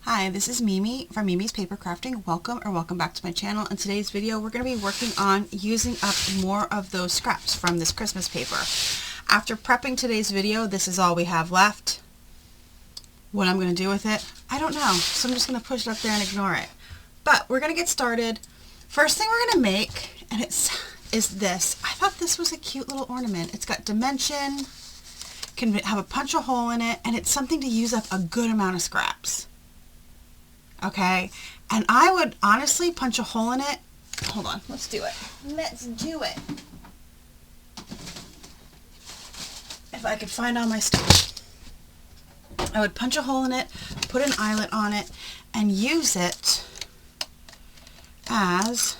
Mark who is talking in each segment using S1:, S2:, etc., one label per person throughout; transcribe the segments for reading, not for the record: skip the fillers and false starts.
S1: Hi, this is Mimi from Mimi's Papercrafting. Welcome back to my channel. In today's video, we're going to be working on using up more of those scraps from this Christmas paper. After prepping today's video, this is all we have left. What I'm going to do with it, I don't know. So I'm just going to push it up there and ignore it. But we're going to get started. First thing we're going to make, and is this. I thought this was a cute little ornament. It's got dimension, can have a punch a hole in it, and it's something to use up a good amount of scraps. Okay, and I would honestly punch a hole in it. Hold on, let's do it. Let's do it. If I could find all my stuff, I would punch a hole in it, put an eyelet on it, and use it as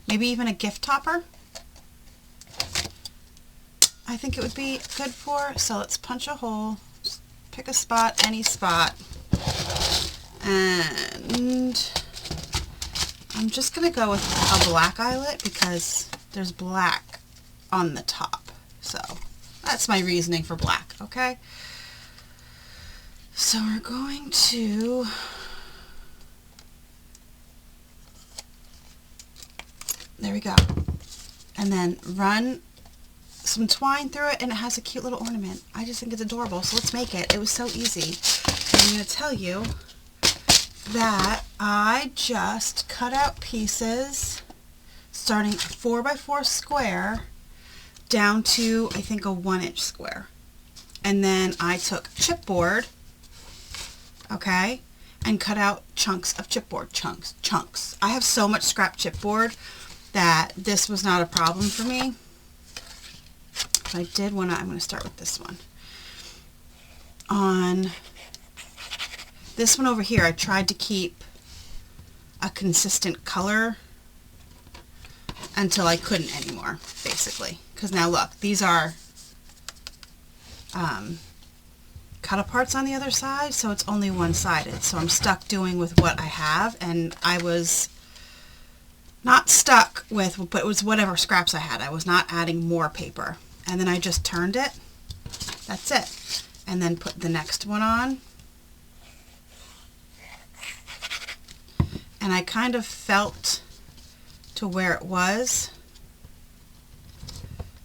S1: maybe even a gift topper. I think it would be good for. So let's punch a hole, pick a spot, any spot, and I'm just going to go with a black eyelet because there's black on the top. So that's my reasoning for black, okay? So we're going to there we go. And then run some twine through it, and it has a cute little ornament. I just think it's adorable, so let's make it. It was so easy. And I'm going to tell you that I just cut out pieces starting 4x4 square down to I think a 1-inch square, and then I took chipboard, okay, and cut out chunks of chipboard. Chunks. I have so much scrap chipboard that this was not a problem for me. I did want to, I'm going to start with this one. On this one over here, I tried to keep a consistent color until I couldn't anymore, basically. Because now look, these are cut aparts on the other side, so it's only one-sided. So I'm stuck doing with what I have, and I was not stuck with, but it was whatever scraps I had. I was not adding more paper. And then I just turned it. That's it. And then put the next one on. And I kind of felt to where it was.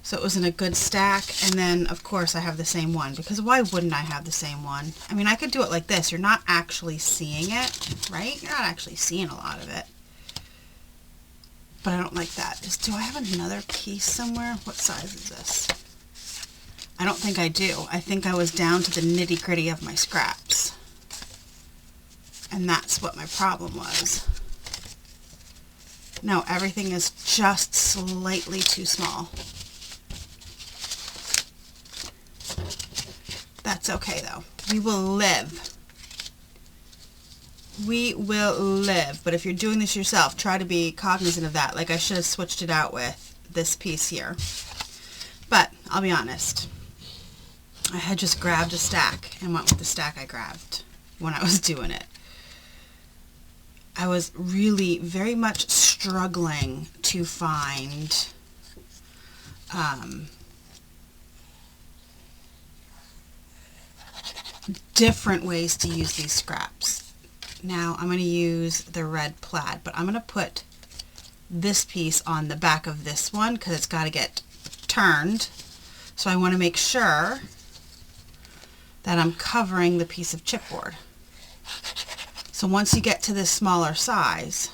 S1: So it was in a good stack. And then, of course, I have the same one. Because why wouldn't I have the same one? I mean, I could do it like this. You're not actually seeing it, right? You're not actually seeing a lot of it. But I don't like that. Do I have another piece somewhere? What size is this? I don't think I do. I think I was down to the nitty-gritty of my scraps. And that's what my problem was. No, everything is just slightly too small. That's okay, though. We will live. We will live. But if you're doing this yourself, try to be cognizant of that. Like I should have switched it out with this piece here. But I'll be honest. I had just grabbed a stack and went with the stack I grabbed when I was doing it. I was really very much struggling to find different ways to use these scraps. Now I'm going to use the red plaid, but I'm going to put this piece on the back of this one because it's got to get turned. So I want to make sure that I'm covering the piece of chipboard. So once you get to this smaller size,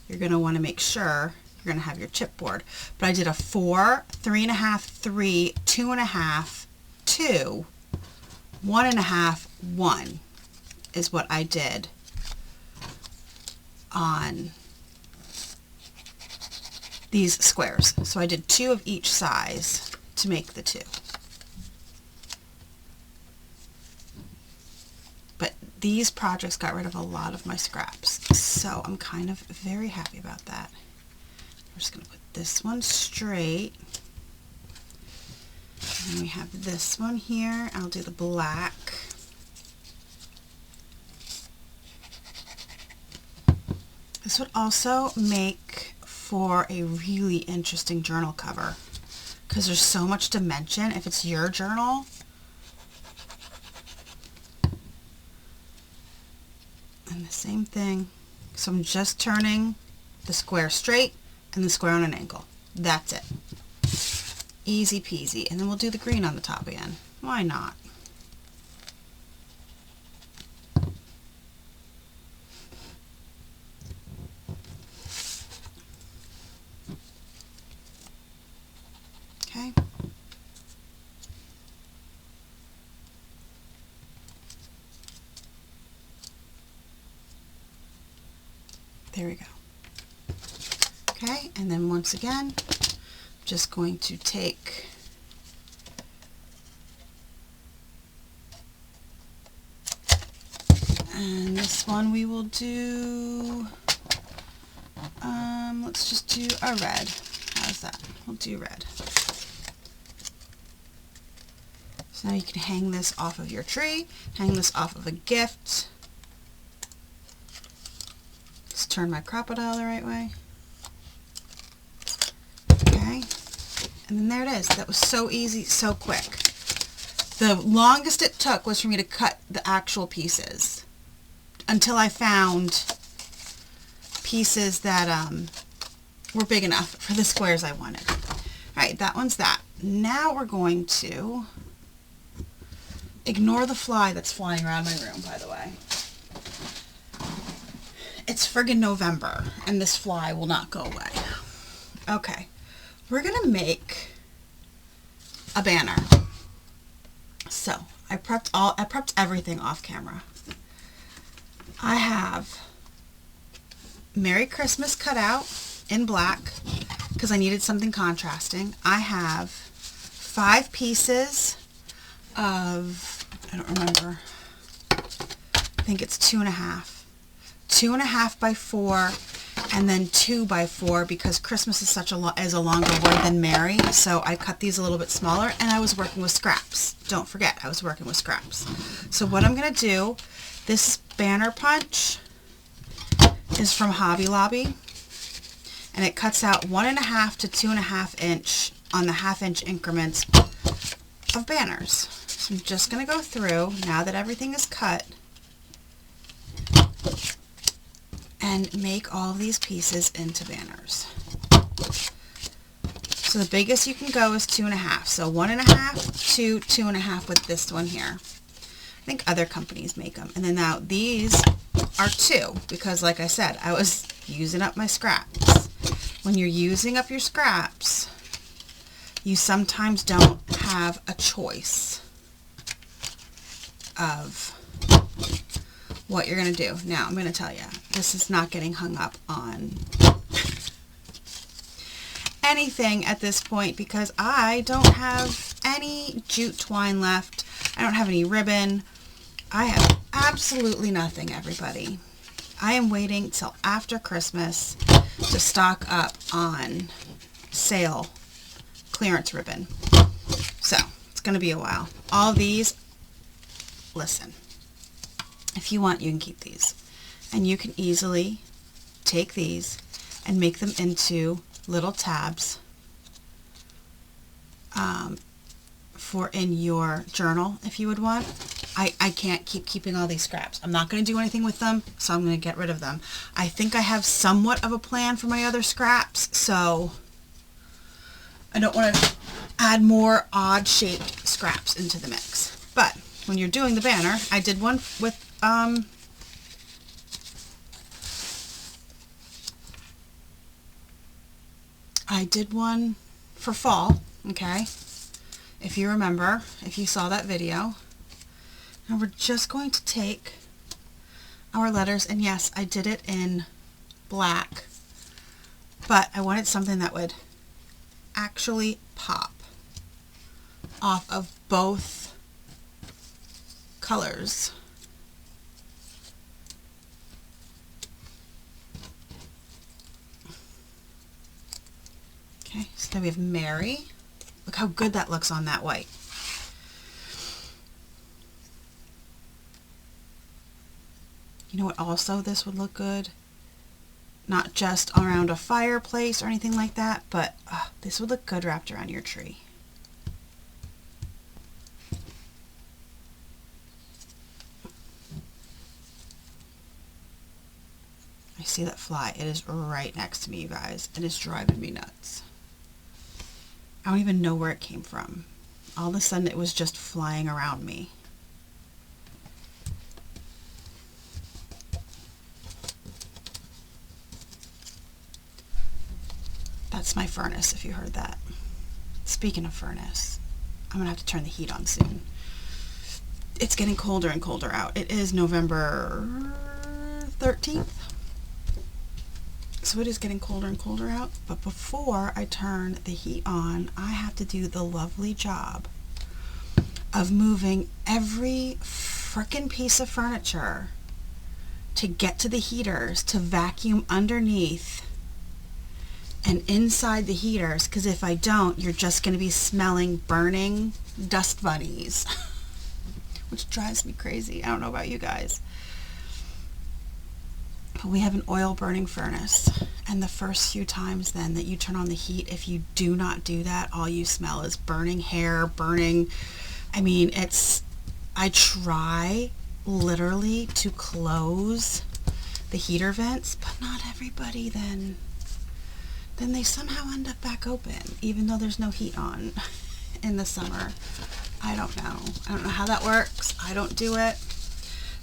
S1: you're going to want to make sure you're going to have your chipboard. But I did a 4, 3.5, 3, 2.5, 2, 1.5, 1. Is what I did on these squares. So I did 2 of each size to make the 2. But these projects got rid of a lot of my scraps. So I'm kind of very happy about that. I'm just going to put this one straight. And then we have this one here. I'll do the black. This would also make for a really interesting journal cover because there's so much dimension if it's your journal. And the same thing. So I'm just turning the square straight and the square on an angle. That's it. Easy peasy. And then we'll do the green on the top again. Why not? Okay. There we go. Okay, and then once again, just going to take and this one we will do, let's just do a red. How's that? We'll do red. So now you can hang this off of your tree, hang this off of a gift. Just turn my crocodile the right way. Okay, and then there it is. That was so easy, so quick. The longest it took was for me to cut the actual pieces until I found pieces that were big enough for the squares I wanted. Alright, that one's that. Now we're going to ignore the fly that's flying around my room, by the way. It's friggin' November, and this fly will not go away. Okay, we're gonna make a banner. So I prepped everything off camera. I have Merry Christmas cut out in black because I needed something contrasting. I have 5 pieces of, I don't remember, I think it's 2.5. 2.5 by 4, and then 2 by 4 because Christmas is such a longer word than Merry, so I cut these a little bit smaller, and I was working with scraps. Don't forget, I was working with scraps. So what I'm going to do, this banner punch is from Hobby Lobby, and it cuts out 1.5 to 2.5 inch on the 1/2 inch increments of banners. So I'm just going to go through, now that everything is cut, and make all of these pieces into banners. So the biggest you can go is 2.5. So 1.5 to 2.5 with this one here. I think other companies make them. And then now these are 2 because, like I said, I was using up my scraps. When you're using up your scraps, you sometimes don't have a choice of what you're going to do. Now, I'm going to tell you, this is not getting hung up on anything at this point because I don't have any jute twine left. I don't have any ribbon. I have absolutely nothing, everybody. I am waiting till after Christmas to stock up on sale clearance ribbon. So, it's going to be a while. All these, listen. If you want, you can keep these. And you can easily take these and make them into little tabs for in your journal if you would want. I can't keep keeping all these scraps. I'm not going to do anything with them, so I'm going to get rid of them. I think I have somewhat of a plan for my other scraps, so I don't want to add more odd-shaped scraps into the mix. But when you're doing the banner, I did one with I did one for fall, okay? If you remember, if you saw that video. Now we're just going to take our letters, and yes, I did it in black, but I wanted something that would actually pop off of both colors. Okay, so then we have Mary. Look how good that looks on that white. You know what also this would look good? not just around a fireplace or anything like that, but this would look good wrapped around your tree. I see that fly. It is right next to me, you guys. It is driving me nuts. I don't even know where it came from. All of a sudden it was just flying around me. That's my furnace, if you heard that. Speaking of furnace, I'm gonna have to turn the heat on soon. It's getting colder and colder out. It is November 13th. So it is getting colder and colder out, but before I turn the heat on, I have to do the lovely job of moving every frickin' piece of furniture to get to the heaters, to vacuum underneath and inside the heaters, because if I don't, you're just going to be smelling burning dust bunnies, which drives me crazy. I don't know about you guys. But we have an oil burning furnace, and the first few times then that you turn on the heat, if you do not do that, all you smell is burning hair, burning, I mean, I try literally to close the heater vents, but not everybody then they somehow end up back open, even though there's no heat on in the summer. I don't know how that works. I don't do it.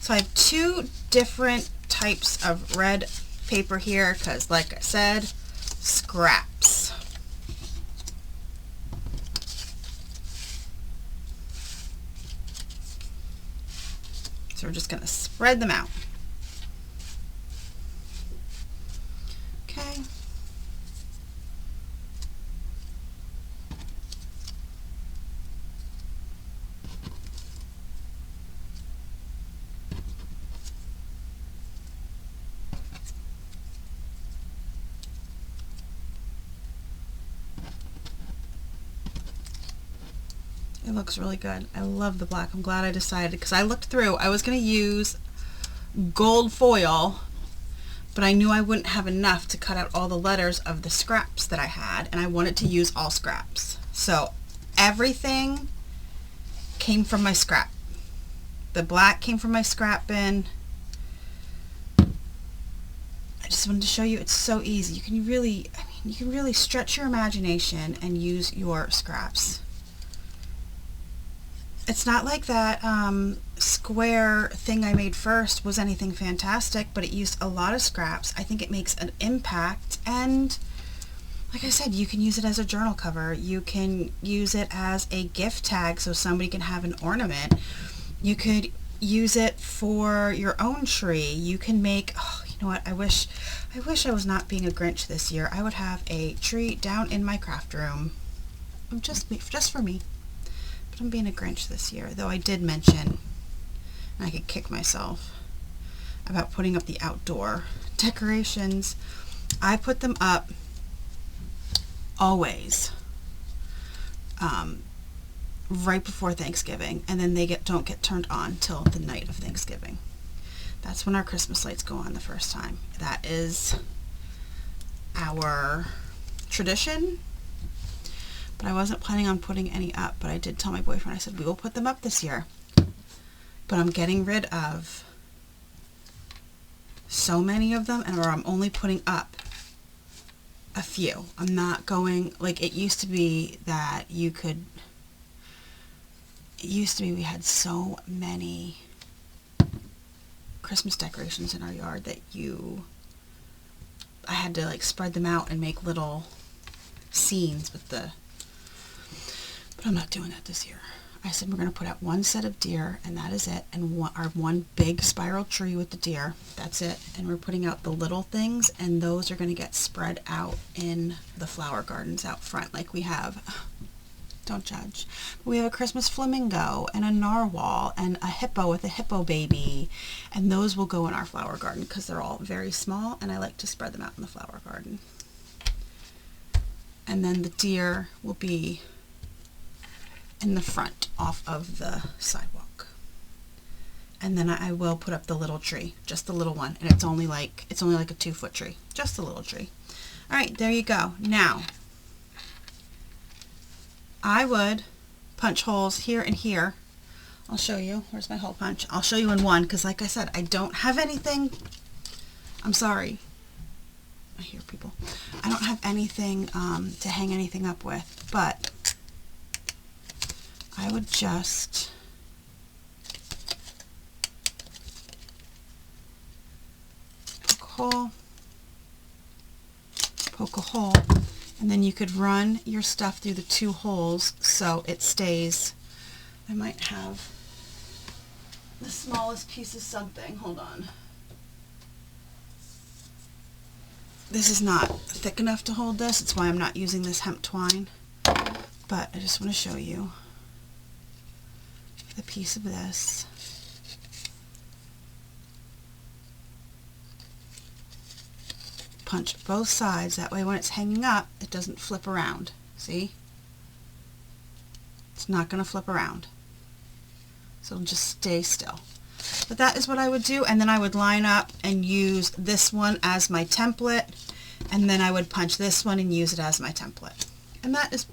S1: So I have two different types of red paper here because, like I said, scraps. So we're just going to spread them out. Okay. It looks really good. I love the black. I'm glad I decided, because I looked through. I was going to use gold foil, but I knew I wouldn't have enough to cut out all the letters of the scraps that I had, and I wanted to use all scraps. So everything came from my scrap. The black came from my scrap bin. I just wanted to show you it's so easy. You can really stretch your imagination and use your scraps. It's not like that square thing I made first was anything fantastic, but it used a lot of scraps. I think it makes an impact, and like I said, you can use it as a journal cover. You can use it as a gift tag so somebody can have an ornament. You could use it for your own tree. You can make, oh, you know what, I wish I was not being a Grinch this year. I would have a tree down in my craft room. Just for me. But I'm being a Grinch this year, though I did mention, and I could kick myself, about putting up the outdoor decorations. I put them up always right before Thanksgiving, and then they don't get turned on till the night of Thanksgiving. That's when our Christmas lights go on the first time. That is our tradition. But I wasn't planning on putting any up, but I did tell my boyfriend, I said, we will put them up this year. But I'm getting rid of so many of them, or I'm only putting up a few. I'm not going, like it used to be that we had so many Christmas decorations in our yard that I had to like spread them out and make little scenes with the, but I'm not doing that this year. I said we're going to put out one set of deer, and that is it, and our one big spiral tree with the deer. That's it. And we're putting out the little things, and those are going to get spread out in the flower gardens out front, like we have. Don't judge. We have a Christmas flamingo and a narwhal and a hippo with a hippo baby, and those will go in our flower garden because they're all very small, and I like to spread them out in the flower garden. And then the deer will be in the front off of the sidewalk. And then I will put up the little tree, just the little one, and it's only like a 2-foot tree, just a little tree. All right, there you go. Now, I would punch holes here and here. I'll show you. Where's my hole punch? I'll show you in one, because like I said, I don't have anything. I'm sorry. I hear people. I don't have anything to hang anything up with, but I would just poke a hole, and then you could run your stuff through the 2 holes so it stays. I might have the smallest piece of something. Hold on. This is not thick enough to hold this. It's why I'm not using this hemp twine. But I just want to show you the piece of this. Punch both sides. That way when it's hanging up, it doesn't flip around. See? It's not going to flip around. So it'll just stay still. But that is what I would do, and then I would line up and use this one as my template, and then I would punch this one and use it as my template. And that is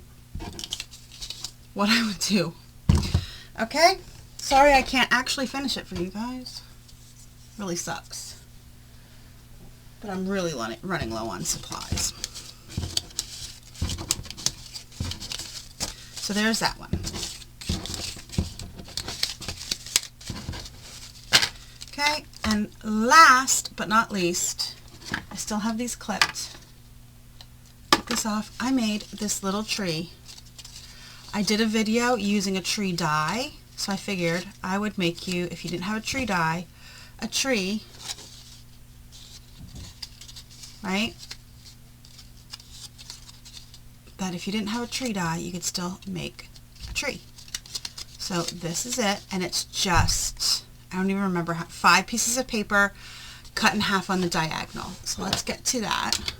S1: what I would do. Okay? Sorry I can't actually finish it for you guys. Really sucks. But I'm really running low on supplies. So there's that one. Okay, and last but not least, I still have these clipped. Take this off. I made this little tree. I did a video using a tree die, so I figured I would make you, if you didn't have a tree die, a tree, right? That if you didn't have a tree die, you could still make a tree. So this is it, and it's just, I don't even remember, 5 pieces of paper cut in half on the diagonal. So let's get to that.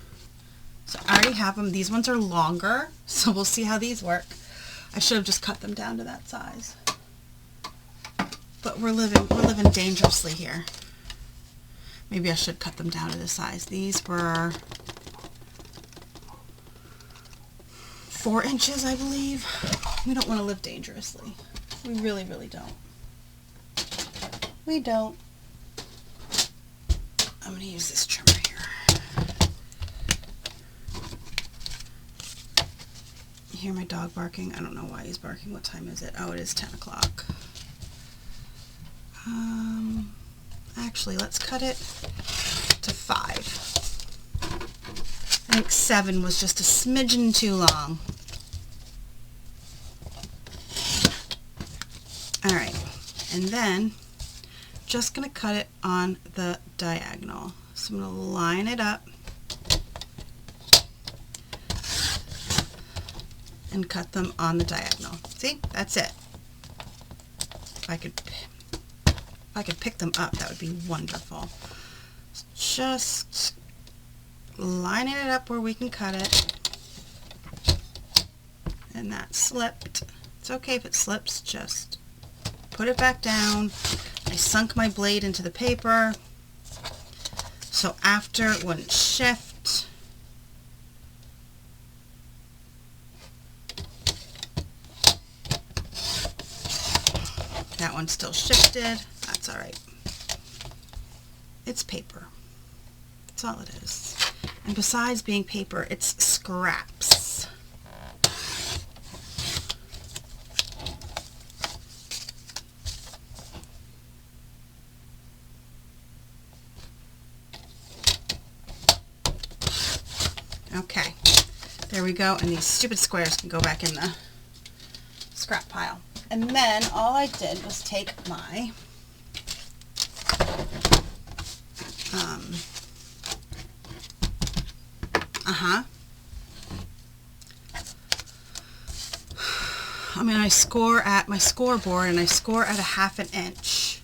S1: So I already have them. These ones are longer, so we'll see how these work. I should have just cut them down to that size. But we're living dangerously here. Maybe I should cut them down to this size. These were 4 inches, I believe. We don't want to live dangerously. We really, really don't. We don't. I'm going to use this trimmer here. You hear my dog barking? I don't know why he's barking. What time is it? Oh, it is 10 o'clock. Actually, let's cut it to 5. I think 7 was just a smidgen too long. Alright, and then just going to cut it on the diagonal. So I'm going to line it up and cut them on the diagonal. See? That's it. If I could pick them up, that would be wonderful. Just lining it up where we can cut it. And that slipped. It's okay if it slips, just put it back down. I sunk my blade into the paper, so after it wouldn't shift. That one still shifted. That's all right. It's paper. That's all it is. And besides being paper, it's scraps. Okay, there we go, and these stupid squares can go back in the scrap pile. And then all I did was take my I score at my scoreboard, and I score at a 1/2 inch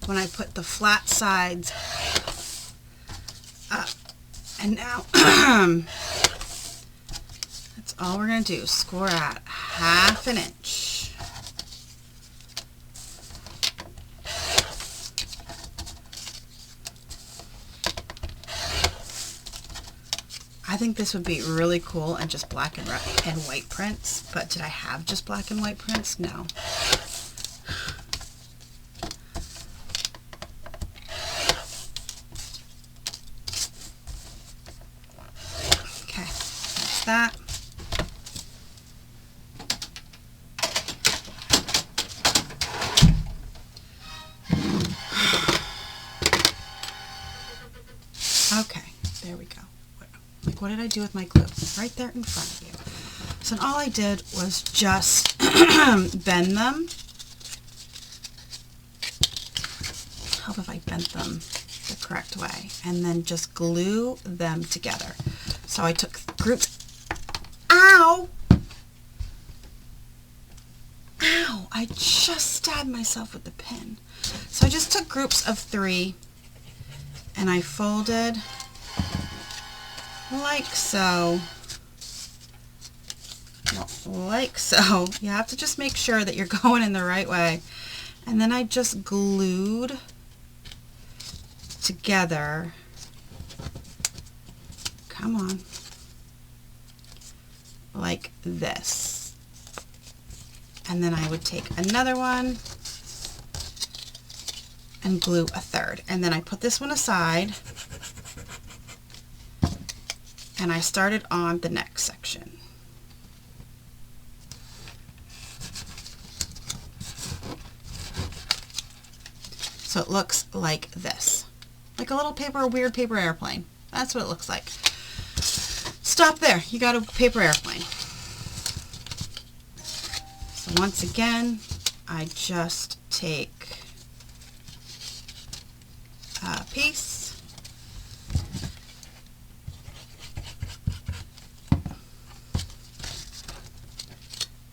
S1: when I put the flat sides up. And now that's all we're going to do, score at 1/2 inch. I think this would be really cool and just black and white prints, but did I have just black and white prints? No. Okay, that's that. Okay, there we go. Like, what did I do with my glue? Right there in front of you. So all I did was just bend them. Help if I bent them the correct way. And then just glue them together. So I took groups. Ow! Ow! I just stabbed myself with the pin. So I just took groups of 3 and I folded like so. Like so. You have to just make sure that you're going in the right way. And then I just glued together. Come on. Like this. And then I would take another one and glue a third. And then I put this one aside and I started on the next section. So it looks like this. Like a little weird paper airplane. That's what it looks like. Stop there. You got a paper airplane. So once again, I just take a piece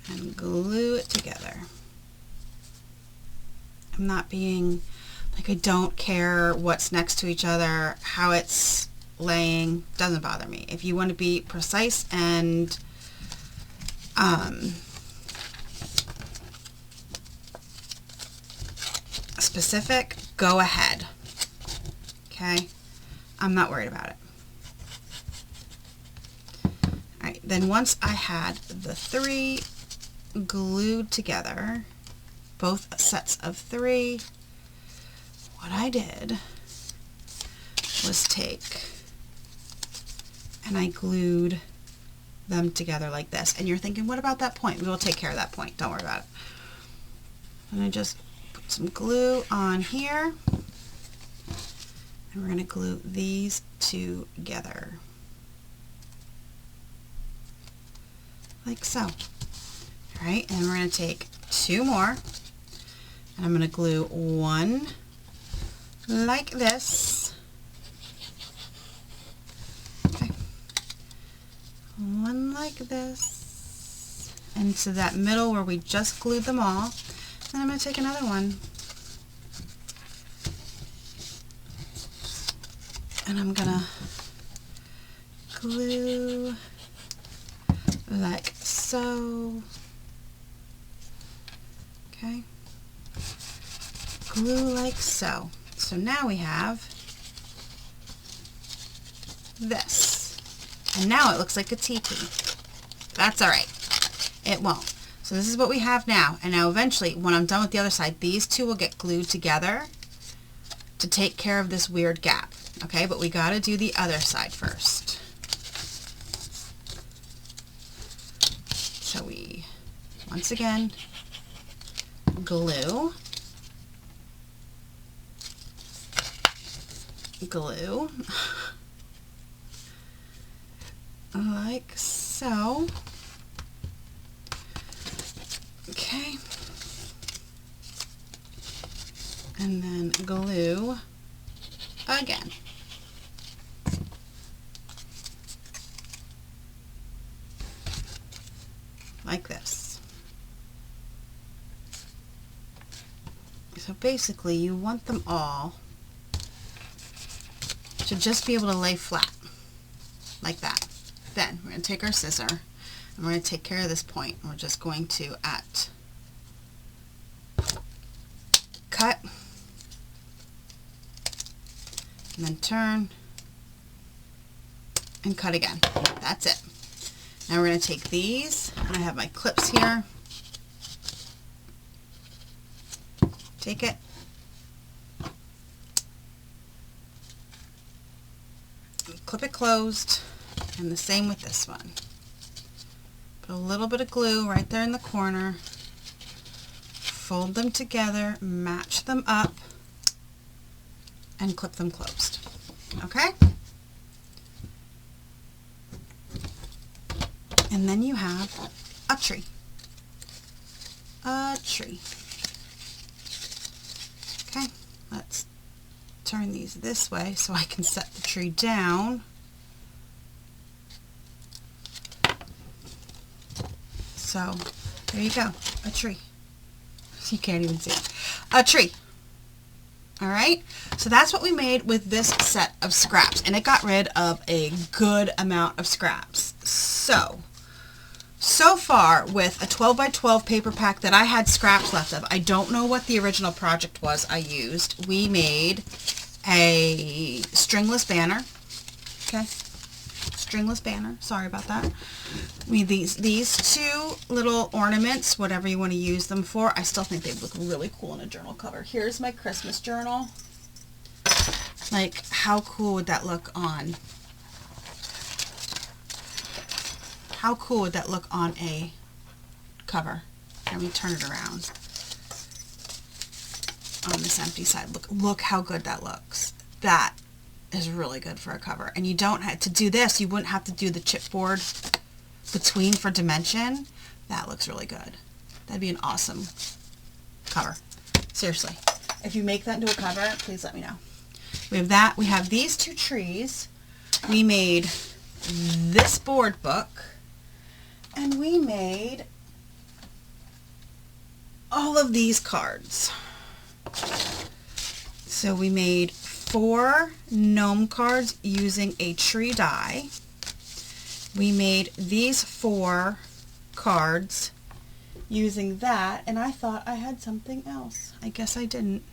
S1: and glue it together. I'm not being like, I don't care what's next to each other, how it's laying, doesn't bother me. If you want to be precise and specific, go ahead. Okay? I'm not worried about it. Alright, then once I had the 3 glued together, both sets of 3, what I did was take and I glued them together like this. And you're thinking, what about that point? We will take care of that point. Don't worry about it. And I just put some glue on here. And we're going to glue these together. Like so. All right, and we're going to take 2 more. And I'm going to glue one like this. Okay. One like this. Into that middle where we just glued them all. Then I'm going to take another one. And I'm going to glue like so. Okay. Glue like so. So now we have this. And now it looks like a teepee. That's alright. It won't. So this is what we have now. And now eventually, when I'm done with the other side, these 2 will get glued together to take care of this weird gap. Okay, but we got to do the other side first. So we, once again, glue. Glue like so. Okay, and then glue again. Like this. So basically you want them all to just be able to lay flat, like that. Then we're going to take our scissor and we're going to take care of this point. We're just going to cut and then turn and cut again. That's it. Now we're going to take these, and I have my clips here. Take it. Clip it closed, and the same with this one. Put a little bit of glue right there in the corner. Fold them together, match them up, and clip them closed. Okay? And then you have a tree. A tree. Okay, let's turn these this way so I can set the tree down. So, there you go, a tree. You can't even see it. A tree. Alright, so that's what we made with this set of scraps, and it got rid of a good amount of scraps. So far with a 12 by 12 paper pack that I had scraps left of, I don't know what the original project was I used. We made a stringless banner. Okay, stringless banner. Sorry about that. We these two little ornaments, whatever you want to use them for. I still think they look really cool in a journal cover. Here's my Christmas journal. Like, how cool would that look on? How cool would that look on a cover? Let me turn it around. On this empty side. Look how good that looks. That is really good for a cover. And you don't have to do this. You wouldn't have to do the chipboard between for dimension. That looks really good. That'd be an awesome cover. Seriously. If you make that into a cover, please let me know. We have that. We have these two trees. We made this board book. And we made all of these cards. So we made 4 gnome cards using a tree die. We made these 4 cards using that, and I thought I had something else. I guess I didn't.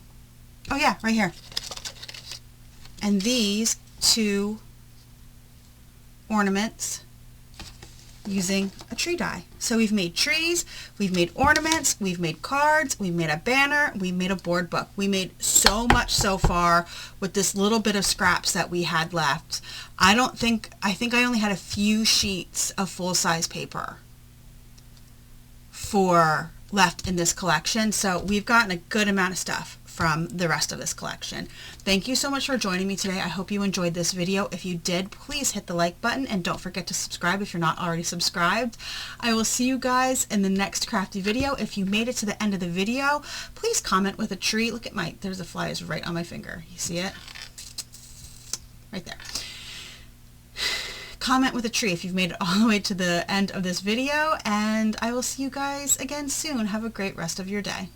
S1: Oh yeah, right here. And these 2 ornaments using a tree die. So we've made trees, we've made ornaments, we've made cards, we've made a banner, we've made a board book. We made so much so far with this little bit of scraps that we had left. I think I only had a few sheets of full-size paper left in this collection. So we've gotten a good amount of stuff from the rest of this collection. Thank you so much for joining me today. I hope you enjoyed this video. If you did, please hit the like button and don't forget to subscribe if you're not already subscribed. I will see you guys in the next crafty video. If you made it to the end of the video, please comment with a tree. Look at there's a fly is right on my finger. You see it? Right there. Comment with a tree if you've made it all the way to the end of this video, and I will see you guys again soon. Have a great rest of your day.